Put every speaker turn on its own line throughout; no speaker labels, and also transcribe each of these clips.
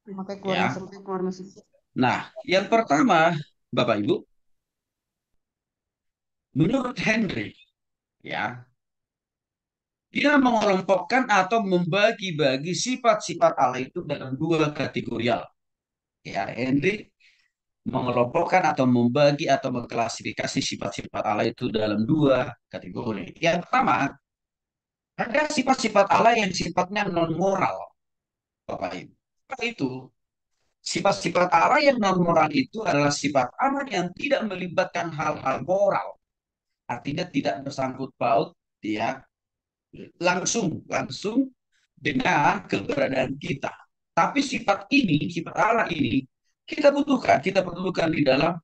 Pakai keluar
Ya.
masuk, pakai keluar masuk.
Nah, yang pertama, Bapak Ibu, menurut Henry, ya, dia mengelompokkan atau membagi-bagi sifat-sifat Allah itu dalam dua kategorial. Ya, Henry mengelompokkan atau membagi atau mengklasifikasi sifat-sifat Allah itu dalam dua kategori. Yang pertama, ada sifat-sifat Allah yang sifatnya non moral, Bapak Ibu. Apa itu? Sifat-sifat Allah yang non moral itu adalah sifat Allah yang tidak melibatkan hal-hal moral, artinya tidak bersangkut paut dia langsung langsung dengan keberadaan kita. Tapi sifat ini, sifat Allah ini kita butuhkan di dalam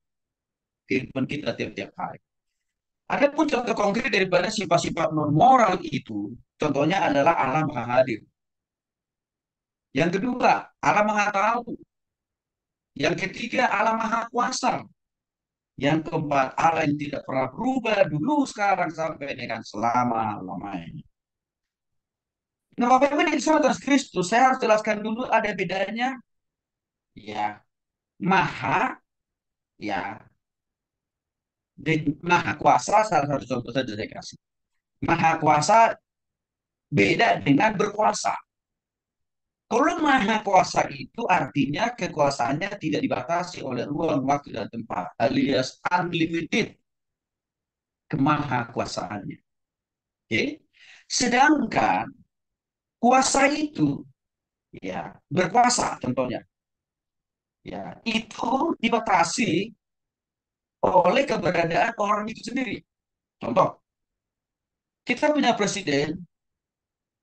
kehidupan kita tiap-tiap hari. Adapun contoh konkret daripada sifat-sifat non moral itu, contohnya adalah Allah Maha Hadir. Yang kedua, Allah Maha Tahu. Yang ketiga, Allah Maha Kuasa. Yang keempat, Allah yang tidak pernah berubah dulu, sekarang, sampai dengan selama-lamanya. Nah, Bapak Ibu yang disebut Kristus, saya harus jelaskan dulu ada bedanya, ya, Maha, ya, Maha Kuasa, salah satu contoh saja saya kasih. Maha Kuasa beda dengan berkuasa. Kalau maha kuasa itu artinya kekuasaannya tidak dibatasi oleh ruang, waktu, dan tempat, alias unlimited kemahakuasaannya. Oke? Sedangkan kuasa itu, ya, berkuasa contohnya, ya, itu dibatasi oleh keberadaan orang itu sendiri. Contoh, kita punya presiden,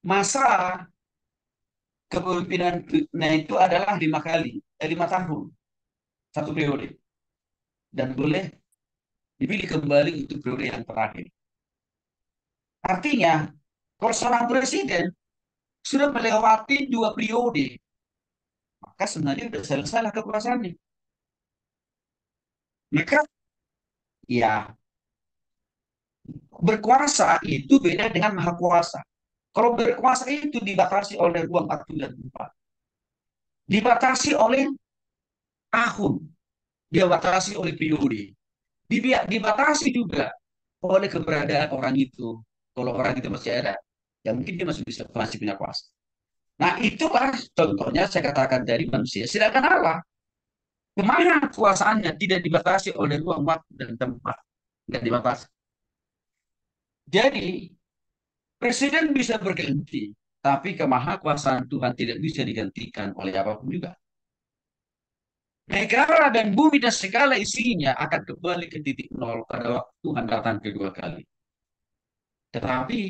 masa kepemimpinannya itu adalah 5 kali, 5 tahun, satu periode, dan boleh dipilih kembali untuk periode yang terakhir. Artinya, kalau seorang presiden sudah melewati 2 periode, maka sebenarnya sudah selesai kekuasaannya. Maka, ya, berkuasa itu beda dengan maha kuasa. Kalau berkuasa itu dibatasi oleh ruang, waktu, dan tempat. Dibatasi oleh tahun, dibatasi oleh periode. Dibatasi juga oleh keberadaan orang itu. Kalau orang itu masih ada, ya mungkin dia masih punya kuasa. Nah, itulah contohnya saya katakan dari manusia. Sedangkan Allah, kemahakuasaannya tidak dibatasi oleh ruang, waktu, dan tempat. Tidak dibatasi. Jadi, presiden bisa berganti, tapi kemahakuasaan Tuhan tidak bisa digantikan oleh apapun juga. Negara dan bumi dan segala isinya akan kembali ke titik nol pada waktu Tuhan datang kedua kali. Tetapi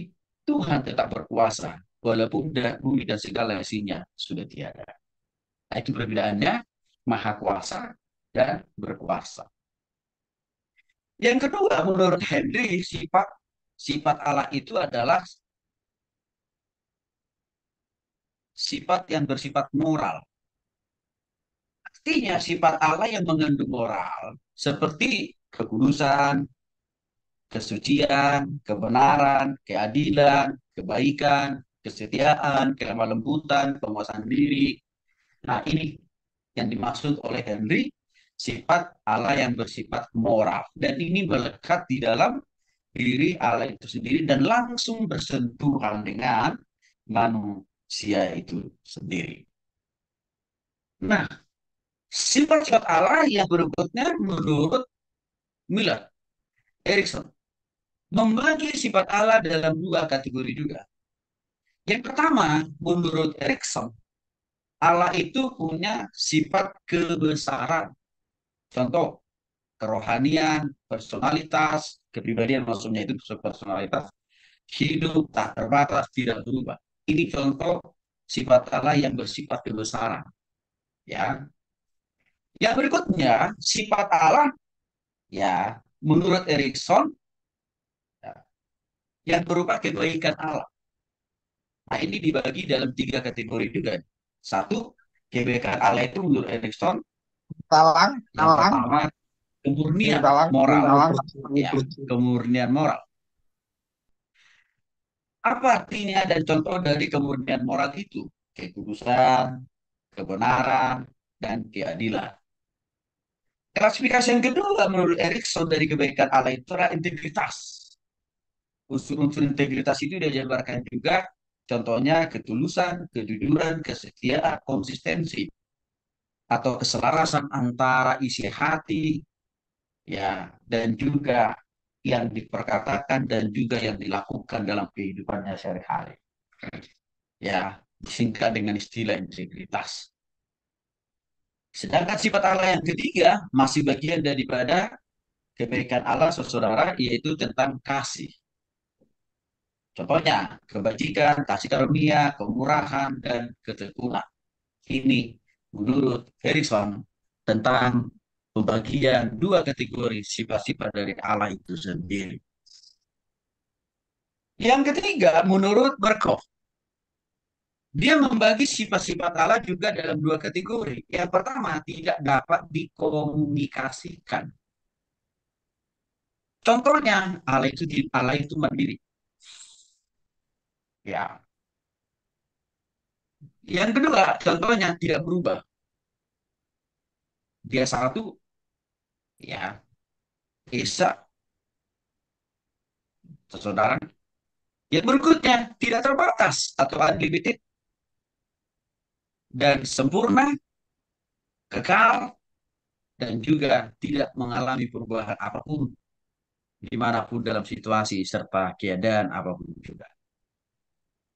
Tuhan tetap berkuasa, walaupun bumi dan segala isinya sudah tiada. Nah, itu perbedaannya maha kuasa dan berkuasa. Yang kedua, menurut Henry, sifat sifat Allah itu adalah sifat yang bersifat moral. Artinya sifat Allah yang mengandung moral, seperti kekudusan, kesucian, kebenaran, keadilan, kebaikan, kesetiaan, kelemah lembutan, penguasaan diri. Nah, ini yang dimaksud oleh Henry, sifat Allah yang bersifat moral. Dan ini melekat di dalam diri Allah itu sendiri dan langsung bersentuhan dengan manusia itu sendiri. Nah, sifat-sifat Allah yang berikutnya menurut Miller Erikson membagi sifat Allah dalam dua kategori juga. Yang pertama, menurut Erikson, Allah itu punya sifat kebesaran. Contoh, kerohanian, personalitas, kepribadian, maksudnya itu personalitas, hidup tak terbatas, tidak berubah. Ini contoh sifat Allah yang bersifat kebesaran. Ya, yang berikutnya sifat Allah, ya, menurut Erikson, ya, yang berupa kebaikan Allah. Nah, ini dibagi dalam 3 kategori juga. Satu, kebaikan Allah itu menurut Erikson
Talang,
yang
talang,
pertama
ini
kemurnian
talang,
moral.
talang.
Ya, kemurnian moral. Apa artinya dan contoh dari kemurnian moral itu? Kekudusan, kebenaran, dan keadilan. Klasifikasi yang kedua menurut Erikson dari kebaikan Allah itu adalah integritas. Unsur-unsur integritas itu dia jabarkan juga, contohnya ketulusan, kejujuran, kesetiaan, konsistensi, atau keselarasan antara isi hati, ya, dan juga yang diperkatakan dan juga yang dilakukan dalam kehidupannya sehari-hari. Ya, disingkat dengan istilah integritas. Sedangkan sifat Allah yang ketiga masih bagian daripada kebaikan Allah, saudara, yaitu tentang kasih. Contohnya, kebajikan, kasih karunia, kemurahan, dan ketekunan. Ini menurut Harrison tentang pembagian dua kategori sifat-sifat dari Allah itu sendiri. Yang ketiga, menurut Berkov, dia membagi sifat-sifat Allah juga dalam dua kategori. Yang pertama, tidak dapat dikomunikasikan. Contohnya, Allah itu mandiri. Ya. Yang kedua, contohnya tidak berubah. Dia satu, ya, Esa, saudara. Yang berikutnya, tidak terbatas atau unlimited dan sempurna, kekal, dan juga tidak mengalami perubahan apapun dimanapun dalam situasi serta keadaan apapun juga.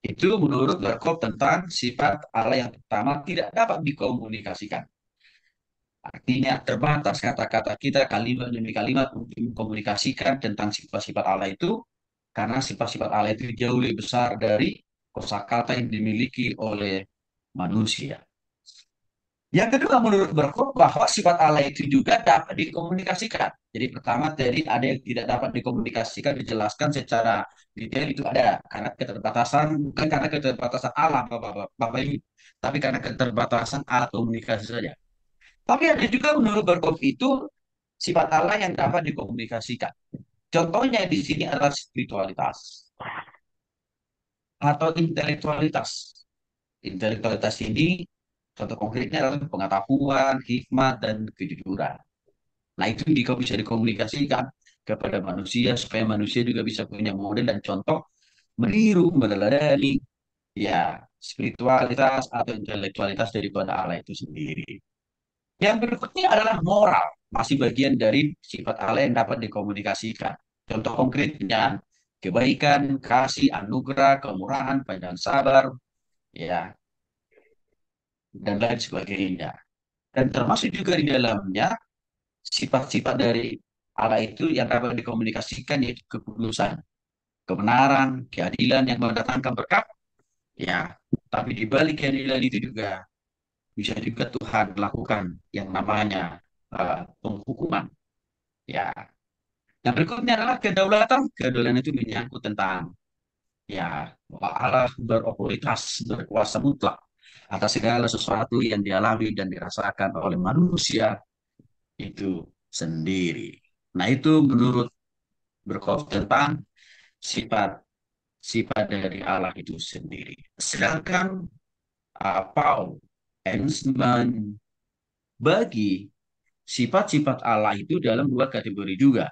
Itu menurut Berkov tentang sifat Allah yang pertama tidak dapat dikomunikasikan. Artinya terbatas kata-kata kita kalimat demi kalimat untuk mengkomunikasikan tentang sifat-sifat Allah itu karena sifat-sifat Allah itu jauh lebih besar dari kosakata yang dimiliki oleh manusia. Yang kedua menurut Berkov bahwa sifat Allah itu juga dapat dikomunikasikan. Jadi pertama tadi ada yang tidak dapat dikomunikasikan dijelaskan secara detail itu ada karena keterbatasan bukan karena keterbatasan Allah Bapak Ibu, tapi karena keterbatasan alat komunikasi saja. Tapi ada juga menurut Berkov itu sifat Allah yang dapat dikomunikasikan. Contohnya di sini adalah spiritualitas atau intelektualitas. Intelektualitas ini contoh konkretnya adalah pengetahuan, hikmat, dan kejujuran. Nah itu jika bisa dikomunikasikan kepada manusia supaya manusia juga bisa punya model dan contoh meniru, meneladani ya spiritualitas atau intelektualitas daripada Allah itu sendiri. Yang berikutnya adalah moral, masih bagian dari sifat Allah yang dapat dikomunikasikan. Contoh konkretnya, kebaikan, kasih, anugerah, kemurahan, panjang sabar, ya, dan lain sebagainya. Dan termasuk juga di dalamnya sifat-sifat dari Allah itu yang dapat dikomunikasikan yaitu kekudusan, kebenaran, keadilan yang mendatangkan berkat, ya. Tapi di balik keadilan itu juga bisa juga Tuhan lakukan yang namanya penghukuman. Ya, yang berikutnya adalah kedaulatan. Kedaulatan itu menyangkut tentang ya bahwa Allah berotoritas, berkuasa mutlak atas segala sesuatu yang dialami dan dirasakan oleh manusia itu sendiri. Nah, itu menurut Berkov tentang sifat sifat dari Allah itu sendiri. Sedangkan Paul Ernst membagi sifat-sifat Allah itu dalam dua kategori juga.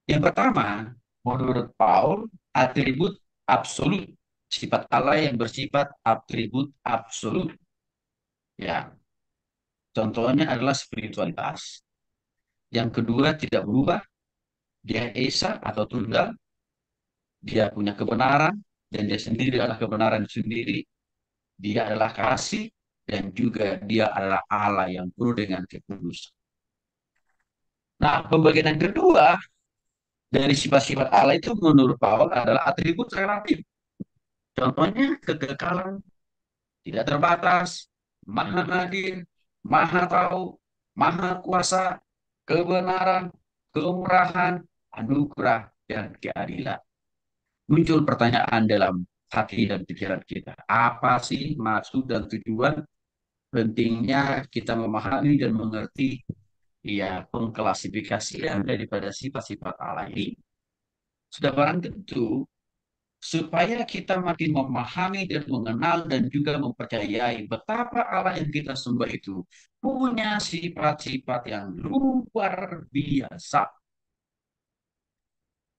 Yang pertama, menurut Paul, atribut absolut. Sifat Allah yang bersifat atribut absolut. Ya, contohnya adalah spiritualitas. Yang kedua, tidak berubah. Dia Esa atau tunggal. Dia punya kebenaran. Dan dia sendiri adalah kebenaran sendiri. Dia adalah kasih. Dan juga dia adalah Allah yang penuh dengan kekudusan. Nah, pembagian yang kedua dari sifat-sifat Allah itu menurut Paul adalah atribut relatif. Contohnya kekekalan, tidak terbatas, maha hadir, maha tahu, maha kuasa, kebenaran, kemurahan, anugerah, dan keadilan. Muncul pertanyaan dalam hati dan pikiran kita. Apa sih maksud dan tujuan pentingnya kita memahami dan mengerti ya pengklasifikasian daripada sifat-sifat Allah ini? Sudah barang tentu supaya kita makin memahami dan mengenal dan juga mempercayai betapa Allah yang kita sembah itu punya sifat-sifat yang luar biasa.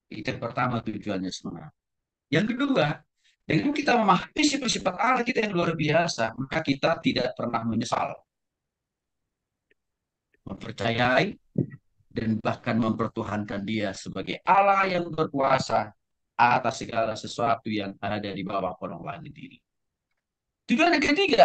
Itu yang pertama tujuannya sebenarnya. Yang kedua, dengan kita memahami sifat-sifat Allah kita yang luar biasa, maka kita tidak pernah menyesal, mempercayai dan bahkan mempertuhankan Dia sebagai Allah yang berkuasa atas segala sesuatu yang ada di bawah kolong langit ini. Tujuan yang ketiga,